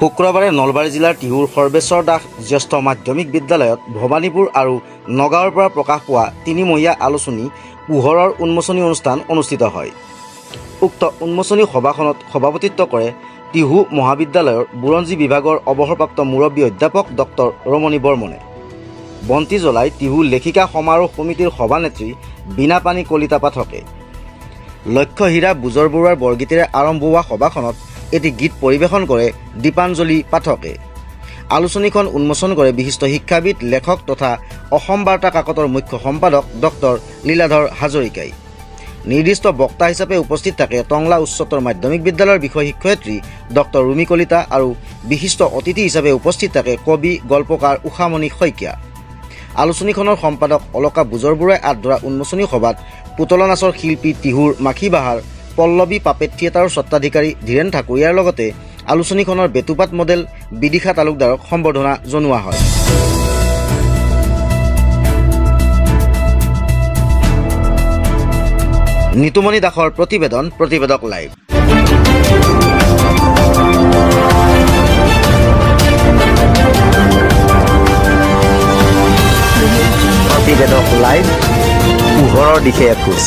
শুক্ৰবাৰে নলবাৰী জিলাৰ টিহুৰ সৰ্বেশ্বৰ দাস জ্যেষ্ঠ মাধ্যমিক বিদ্যালয়ত ভৱানীপুৰ আৰু নগাঁৱৰ পৰা প্ৰকাশ পোৱা তিনিমহীয়া আলোচনী পোহৰৰ উন্মোচনী অনুষ্ঠান অনুষ্ঠিত হয়। উক্ত উন্মোচনী সভাখনত সভাপতিত্ব কৰে টিহু মহাবিদ্যালয়ৰ বুৰঞ্জী বিভাগৰ অৱসৰপ্ৰাপ্ত মুৰব্বী অধ্যাপক ডক্টৰ ৰমণী বৰ্মনে। বন্তি জ্বলাই টিহু লেখিকা সমাৰোহ সমিতিৰ সভানেত্ৰী বীণাপানী কলিতা পাঠকে। লক্ষ্য হীৰা বুজৰ বৰুৱাৰ বৰগীতেৰে আৰম্ভ হোৱা সভাখনত এটি গীত পৰিৱেশন কৰে দীপাঞ্জলি পাঠকে। আলোচনীখন উন্মোচন কৰে বিশিষ্ট শিক্ষাবিদ লেখক তথা অসম বাৰ্তা কাকতৰ মুখ্য সম্পাদক ডক্টৰ লীলাধৰ হাজৰিকাই। নিৰ্দিষ্ট বক্তা হিচাপে উপস্থিত থাকে টংলা উচ্চতৰ মাধ্যমিক বিদ্যালয়ৰ বিষয় শিক্ষয়িত্ৰী ডক্টৰ ৰুমি কলিতা আৰু বিশিষ্ট অতিথি হিচাপে উপস্থিত থাকে কবি গল্পকাৰ উষামণি শইকীয়া। আলোচনীখনৰ সম্পাদক অলকা বুজৰ বৰুৱাই আগবঢ়োৱা উন্মোচনী সভাত পুতলা নাচৰ শিল্পী টিহুৰ মাখি বাহাৰ পল্লৱী পাপেট থিয়েটাৰৰ স্বত্বাধিকাৰী ধীৰেন ঠাকুৰীয়াৰ লগতে আলোচনীখনৰ বেতুপাত মডেল বিদিশা তালুকদাৰক সম্বৰ্ধনা জনোৱা হয়। নিতুমণি দাসৰ প্ৰতিবেদন প্ৰতিবেদক লাইভ। প্ৰতিবেদক লাইভ পোহৰৰ দিশে এখোজ।